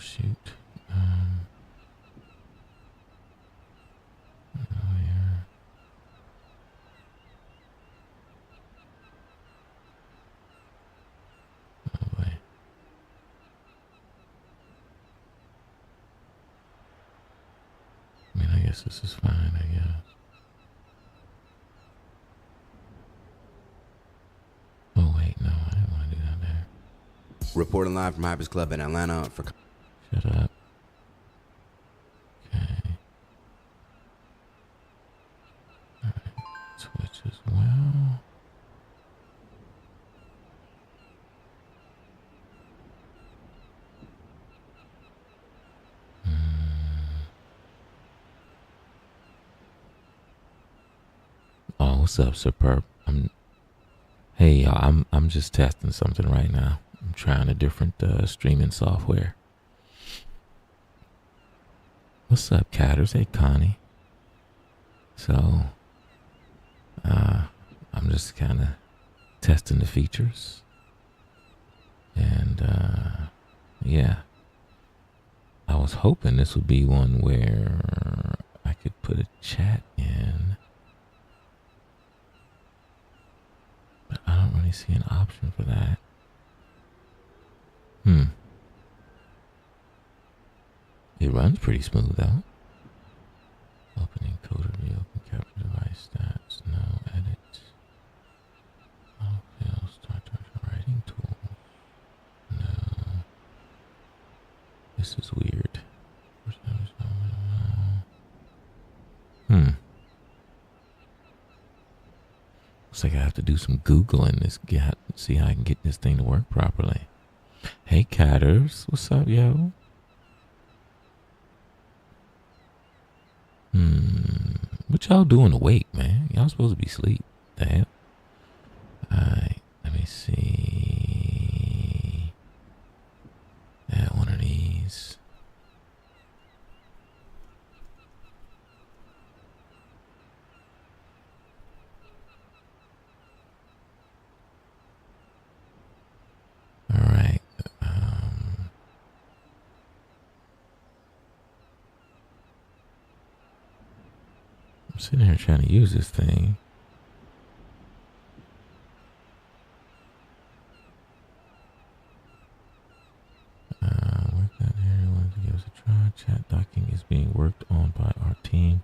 shoot. Oh, yeah. Oh, boy. I mean, I guess this is fine, I guess. Oh, wait, no, I didn't want to do that there. Reporting live from Hypers Club in Atlanta for... Shut up. Okay. Alright, switch as well. Oh, what's up, Superb? Hey y'all, I'm just testing something right now. I'm trying a different streaming software. What's up, Catters? Hey, Connie. So, I'm just kind of testing the features. And, yeah. I was hoping this would be one where I could put a chat in. But I don't really see an option for that. It runs pretty smooth though. Opening code review, open capture device stats, no edit. Oh, fail, start writing tool. No. This is weird. Looks like I have to do some Googling this, see how I can get this thing to work properly. Hey, Catters. What's up, yo? What y'all doing awake, man? Y'all supposed to be asleep. The hell? Alright, let me see. Add one of these. Alright. I'm sitting here trying to use this thing. Work out here. Wanted to give us a try. Chat docking is being worked on by our team.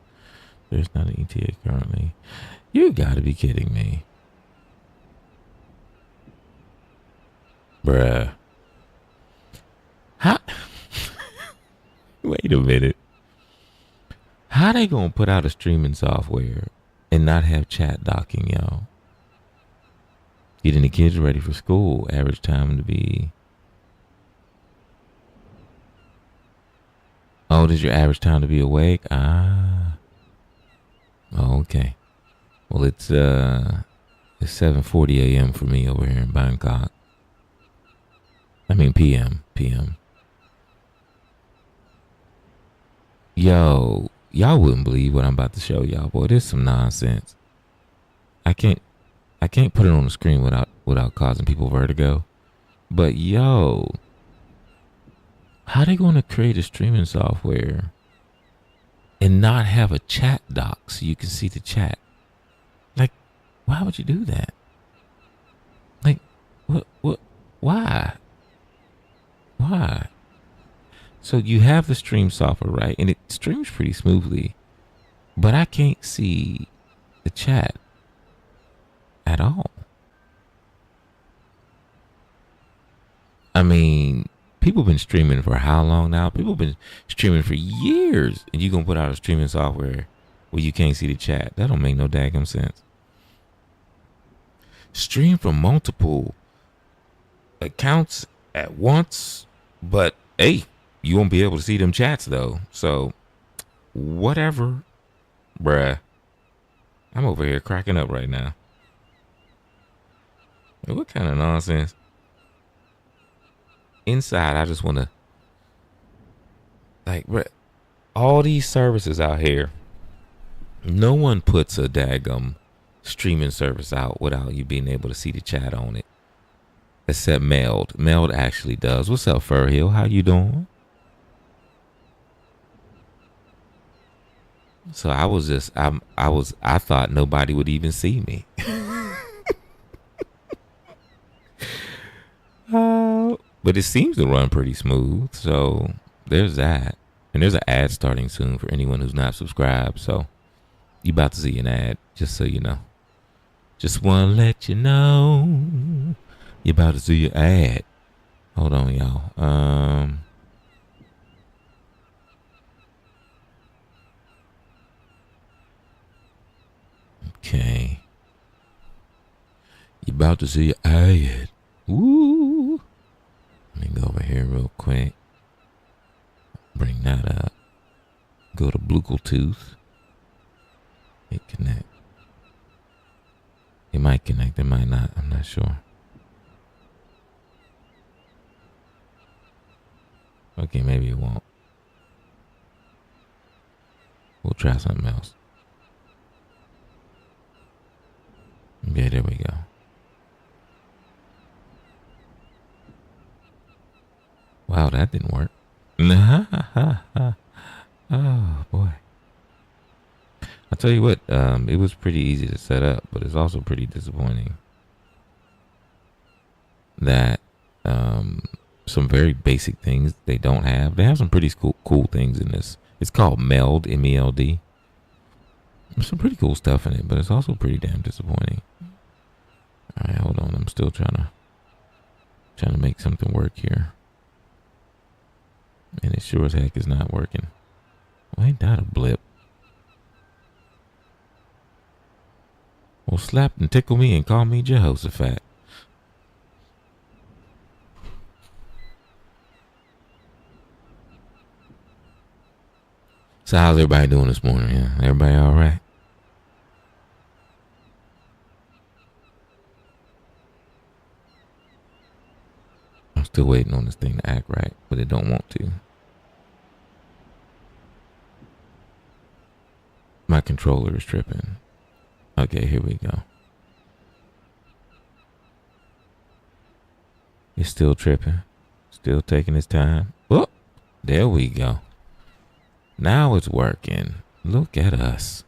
There's not an ETA currently. You gotta be kidding me. Bruh. How? Wait a minute. How they gonna put out a streaming software and not have chat docking, y'all? Getting the kids ready for school. Average time to be... Oh, does your average time to be awake? Ah. Oh, okay. Well, it's 7:40 a.m. for me over here in Bangkok. I mean PM. Yo, y'all wouldn't believe what I'm about to show y'all, boy. This is some nonsense. I can't put it on the screen without causing people vertigo. But yo, how they gonna create a streaming software and not have a chat dock so you can see the chat? Like, why would you do that? Like, what, why? Why? So you have the stream software, right? And it streams pretty smoothly, but I can't see the chat at all. I mean, people been streaming for how long now? People been streaming for years, and you gonna put out a streaming software where you can't see the chat? That don't make no daggum sense. Stream from multiple accounts at once, but hey, you won't be able to see them chats though. So whatever, bruh. I'm over here cracking up right now. What kind of nonsense? Inside, I just want to, like, bruh, all these services out here, no one puts a daggum streaming service out without you being able to see the chat on it. Except Meld. Meld actually does. What's up, Fur Hill? How you doing? So I was just, I thought nobody would even see me. But it seems to run pretty smooth. So there's that. And there's an ad starting soon for anyone who's not subscribed. So you about to see an ad, just so you know. Just want to let you know you about to see your ad. Hold on, y'all. Okay. You about to see your ad. Woo. Let me go over here real quick. Bring that up. Go to Bluetooth. Hit connect. It might connect, it might not. I'm not sure. Okay, maybe it won't. We'll try something else. Okay, there we go. Wow, that didn't work. Oh, boy. I'll tell you what, it was pretty easy to set up, but it's also pretty disappointing that some very basic things they don't have. They have some pretty cool things in this. It's called Meld, M-E-L-D. There's some pretty cool stuff in it, but it's also pretty damn disappointing. All right, hold on. I'm still trying to make something work here. And it sure as heck is not working. Well, ain't that a blip? Well, slap and tickle me and call me Jehoshaphat. So how's everybody doing this morning? Yeah, everybody all right? I'm still waiting on this thing to act right, but it don't want to. My controller is tripping. Okay, here we go. It's still tripping. Still taking its time. Oh, there we go. Now it's working. Look at us.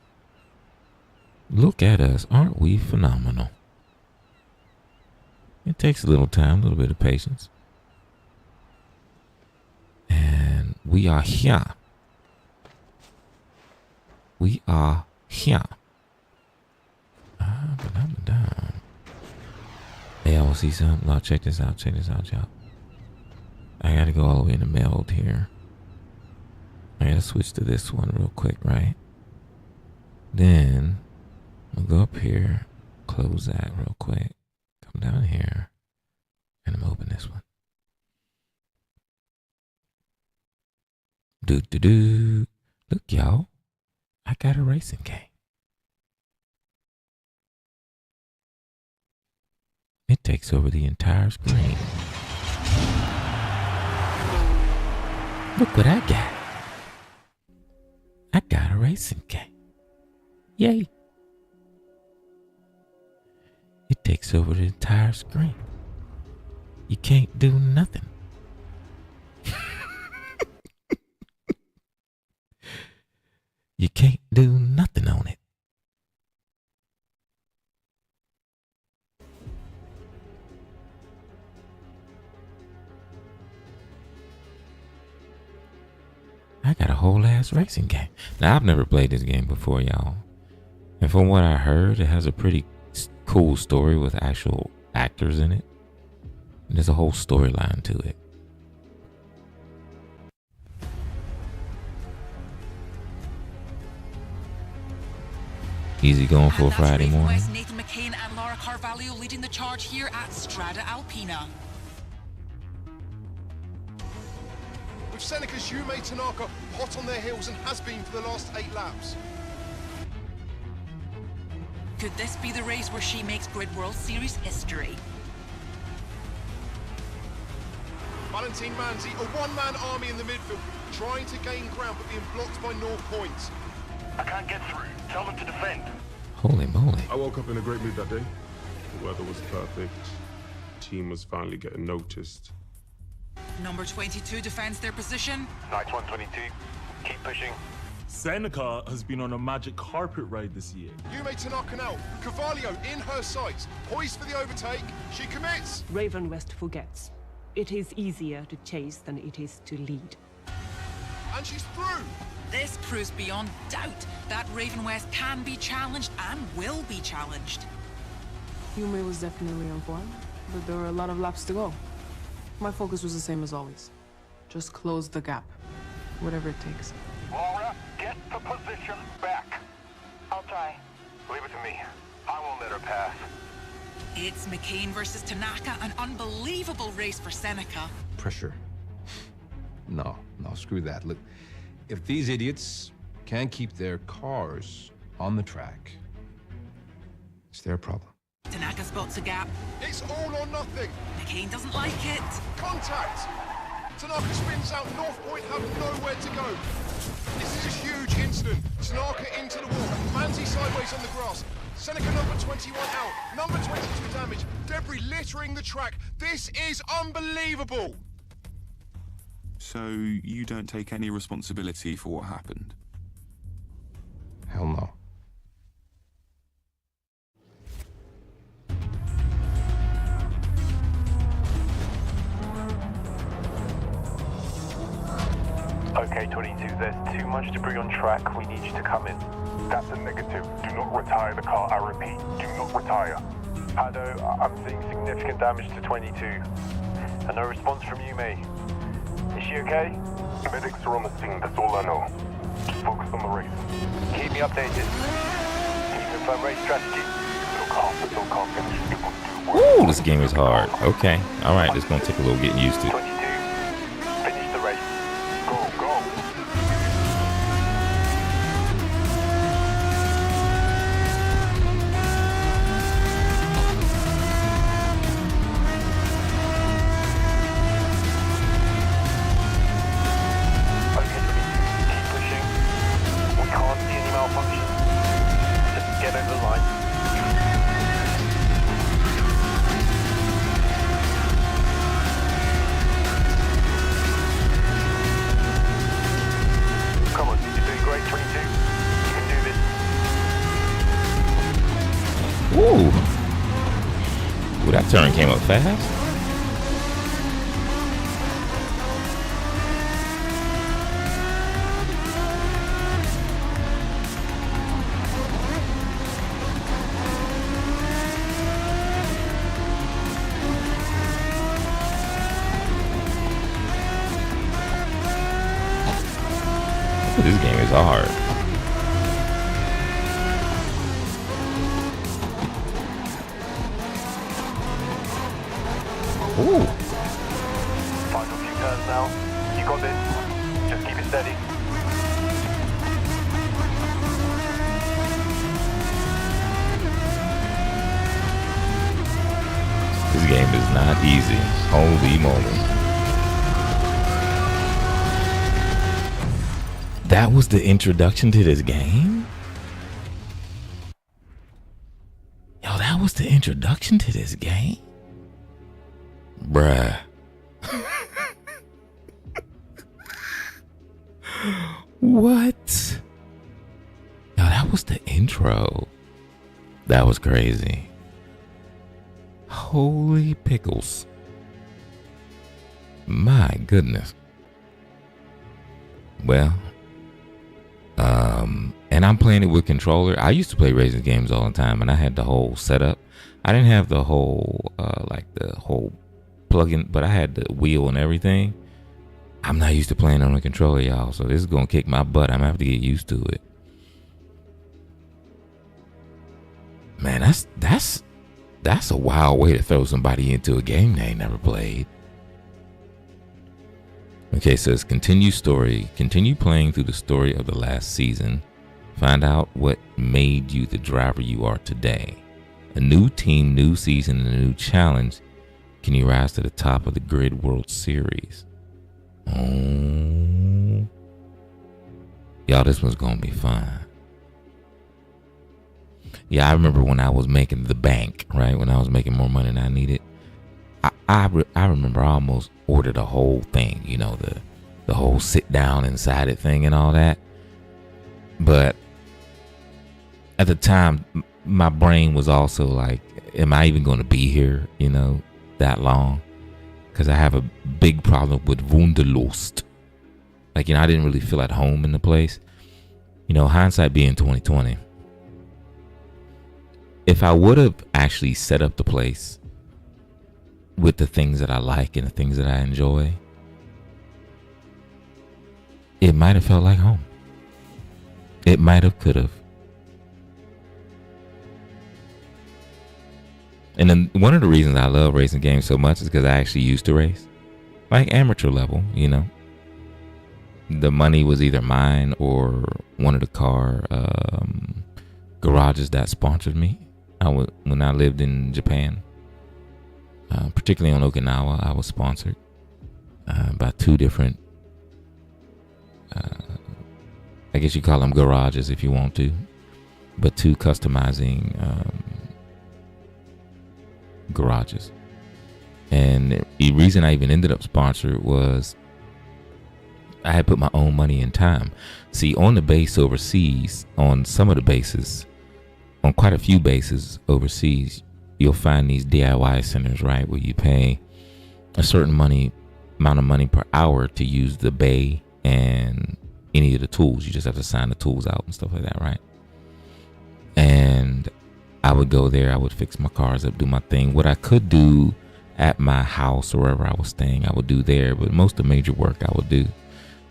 Look at us. Aren't we phenomenal? It takes a little time, a little bit of patience. And we are here. We are here. Hey, y'all see something? No, check this out. Check this out, y'all. I gotta go all the way into Meld here. I gotta switch to this one real quick, right? Then I'll go up here, close that real quick, come down here, and I'm open this one. Do. Look, y'all. I got a racing game. It takes over the entire screen. Look what I got. I got a racing game. Yay. It takes over the entire screen. You can't do nothing. You can't do nothing on it. I got a whole ass racing game. Now, I've never played this game before, y'all. And from what I heard, it has a pretty cool story with actual actors in it. And there's a whole storyline to it. Easy going for a Friday morning. Nathan McCain and Laura Carvalho leading the charge here at Strada Alpina. With Seneca's Yume Tanaka hot on their heels and has been for the last 8 laps. Could this be the race where she makes Grid World Series history? Valentin Manzi, a one-man army in the midfield, trying to gain ground but being blocked by North Point. I can't get through. Tell them to defend. Holy moly. I woke up in a great mood that day. The weather was perfect. Team was finally getting noticed. Number 22 defends their position. Night 122. Keep pushing. Seneca has been on a magic carpet ride this year. Yume Tanaka out. Carvalho in her sights. Poised for the overtake. She commits. Raven West forgets. It is easier to chase than it is to lead. And she's through. This proves beyond doubt that Raven West can be challenged and will be challenged. Yume was definitely on form, but there were a lot of laps to go. My focus was the same as always. Just close the gap, whatever it takes. Laura, get the position back. I'll try. Leave it to me. I won't let her pass. It's McCain versus Tanaka, an unbelievable race for Seneca. Pressure. No, screw that. Look, if these idiots can't keep their cars on the track, it's their problem. Tanaka spots a gap. It's all or nothing. McCain doesn't like it. Contact. Tanaka spins out. North Point have nowhere to go. This is a huge incident. Tanaka into the wall. Manzi sideways on the grass. Seneca number 21 out. Number 22 damaged. Debris littering the track. This is unbelievable. So you don't take any responsibility for what happened? Hell no. Okay, 22, there's too much debris on track. We need you to come in. That's a negative. Do not retire the car. I repeat, do not retire. Ado, I'm seeing significant damage to 22. And no response from Yume. Is she okay? Medics are on the scene, that's all I know. Just focus on the race. Keep me updated. Can you confirm race strategy? Still calm, finish. Ooh, this game is hard. Okay. Alright, it's gonna take a little getting used to. 22, finish the race. Go, go. Get over the line. Come on, you're doing great, 22. You can do this. Ooh, that turn came up fast. This game is hard. Ooh. Final few turns now. You got this. Just keep it steady. This game is not easy. Holy moly. That was the introduction to this game? Yo, that was the introduction to this game? Bruh. What? Yo, that was the intro. That was crazy. Holy pickles. My goodness. Well, and I'm playing it with controller. I used to play racing games all the time, and I had the whole setup. I didn't have the whole like the whole plug-in, but I had the wheel and everything. I'm not used to playing on a controller, y'all, so this is gonna kick my butt. I'm gonna have to get used to it. Man, that's a wild way to throw somebody into a game they ain't never played. Okay, it says continue playing through the story of the last season. Find out what made you the driver you are today. A new team, new season, and a new challenge. Can you rise to the top of the Grid World Series? Oh. Y'all, this one's gonna be fun. Yeah, I remember when I was making the bank, right? When I was making more money than I needed. I remember I almost ordered a whole thing, you know, the whole sit down inside it thing and all that. But at the time, my brain was also like, am I even going to be here, that long? Because I have a big problem with Wunderlust. Like, I didn't really feel at home in the place. Hindsight being 2020. If I would have actually set up the place with the things that I like and the things that I enjoy, it might have felt like home. It might have, could have. And then one of the reasons I love racing games so much is because I actually used to race. Like amateur level, The money was either mine or one of the car garages that sponsored me. When I lived in Japan, particularly on Okinawa, I was sponsored by two different, I guess you call them garages if you want to, but two customizing garages. And the reason I even ended up sponsored was I had put my own money and time. See, on the base overseas, on some of the bases, on quite a few bases overseas, you'll find these DIY centers, right, where you pay a certain amount of money per hour to use the bay and any of the tools. You just have to sign the tools out and stuff like that, right? And I would go there, I would fix my cars up, do my thing. What I could do at my house or wherever I was staying, I would do there, but most of the major work I would do.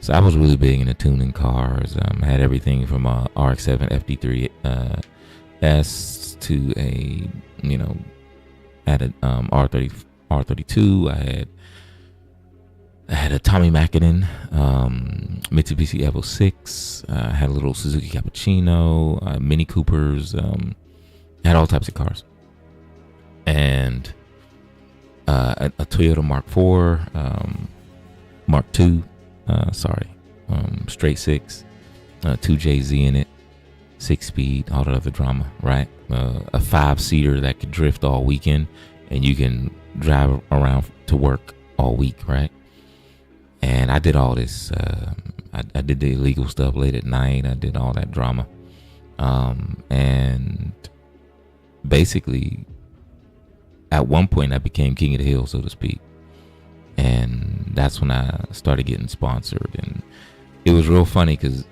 So I was really big into tuning cars. I had everything from a RX-7 FD3 S to a, had a R32. I had a Tommy Mackinnon, Mitsubishi Evo 6. I had a little Suzuki Cappuccino, Mini Coopers. Had all types of cars, and a Toyota Mark IV, Mark II. Straight 6, 2JZ in it, 6-speed, all that other drama, right? A 5-seater that could drift all weekend, and you can drive around to work all week, right? And I did all this. I did the illegal stuff late at night. I did all that drama, and basically, at one point, I became king of the hill, so to speak. And that's when I started getting sponsored, and it was real funny because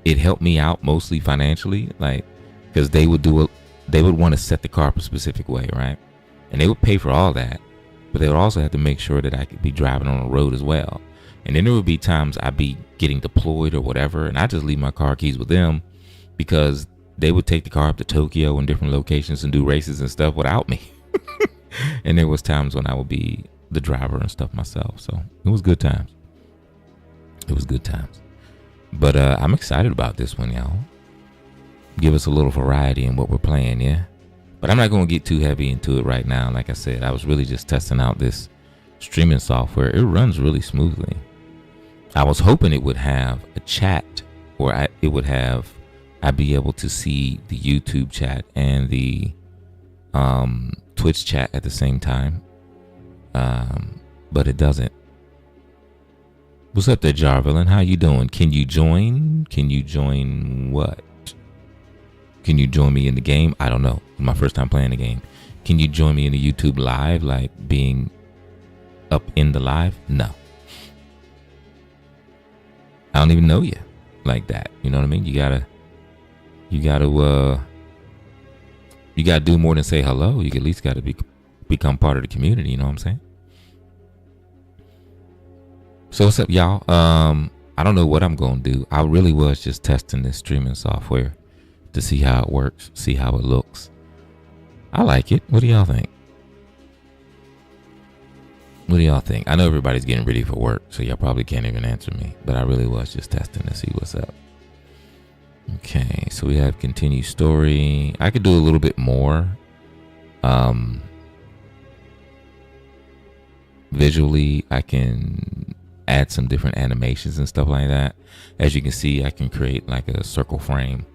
it helped me out mostly financially, like because they would want to set the car up a specific way, right? And they would pay for all that, but they would also have to make sure that I could be driving on the road as well. And then there would be times I'd be getting deployed or whatever, and I just leave my car keys with them because they would take the car up to Tokyo and different locations and do races and stuff without me. And there was times when I would be the driver and stuff myself. So it was good times. But I'm excited about this one, y'all. Give us a little variety in what we're playing, yeah? But I'm not going to get too heavy into it right now. Like I said, I was really just testing out this streaming software. It runs really smoothly. I was hoping it would have a chat, or I'd be able to see the YouTube chat and the Twitch chat at the same time. But it doesn't. What's up there, Jarvillain? How you doing? Can you join? Can you join what? Can you join me in the game? I don't know. It's my first time playing the game. Can you join me in the YouTube live, like being up in the live? No. I don't even know you like that. You know what I mean? You gotta do more than say hello. You at least gotta become part of the community. You know what I'm saying? So what's up, y'all? I don't know what I'm gonna do. I really was just testing this streaming software to see how it works, see how it looks. I like it. What do y'all think? I know everybody's getting ready for work, so y'all probably can't even answer me, but I really was just testing to see what's up. Okay, so we have continue story. I could do a little bit more. Visually, I can add some different animations and stuff like that. As you can see, I can create like a circle frame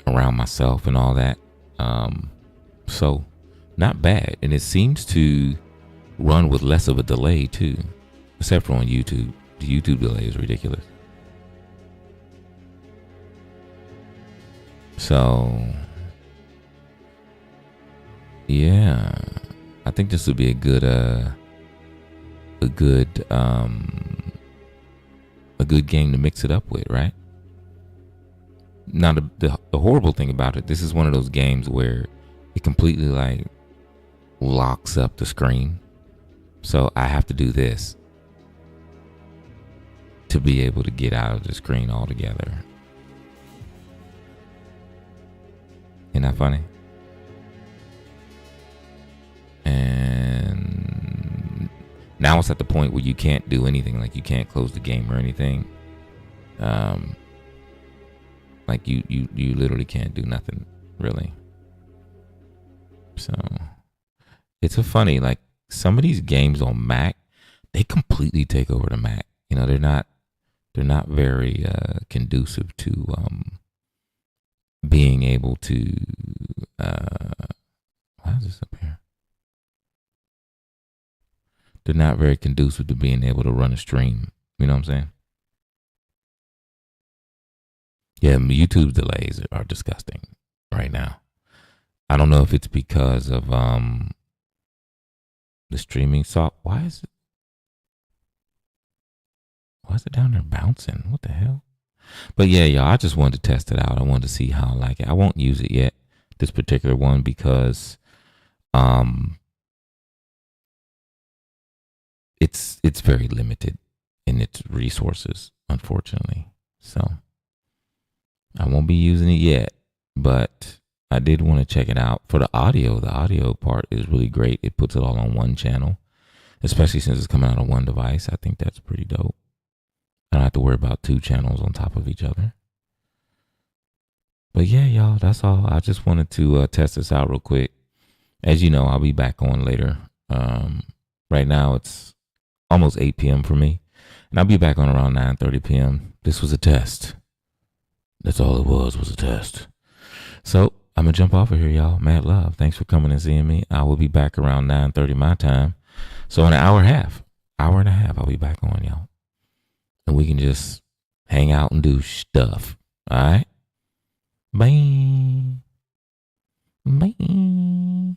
around myself and all that. So not bad. And it seems to run with less of a delay too, except for on YouTube. The YouTube delay is ridiculous. So yeah, I think this would be a good game to mix it up with, right? Now the horrible thing about it, this is one of those games where it completely like locks up the screen. So I have to do this to be able to get out of the screen altogether. Isn't that funny? And now it's at the point where you can't do anything. Like you can't close the game or anything. Like you literally can't do nothing really. So it's a funny, like some of these games on Mac, they completely take over the Mac. You know, they're not very conducive to being able to why is this up here? They're not very conducive to being able to run a stream. You know what I'm saying? Yeah, YouTube delays are disgusting right now. I don't know if it's because of the streaming soft. Why is it down there bouncing? What the hell? But yeah, y'all, I just wanted to test it out. I wanted to see how I like it. I won't use it yet, this particular one, because it's very limited in its resources, unfortunately. So I won't be using it yet, but I did want to check it out for the audio. The audio part is really great. It puts it all on one channel, especially since it's coming out of one device. I think that's pretty dope. I don't have to worry about two channels on top of each other. But yeah, y'all, that's all. I just wanted to test this out real quick. As you know, I'll be back on later. Right now, it's almost 8 p.m. for me, and I'll be back on around 9:30 p.m. This was a test. That's all it was a test. So I'm going to jump off of here, y'all. Mad love. Thanks for coming and seeing me. I will be back around 9:30 my time. So in an hour and a half, I'll be back on, y'all. And we can just hang out and do stuff. All right? Bye. Bye.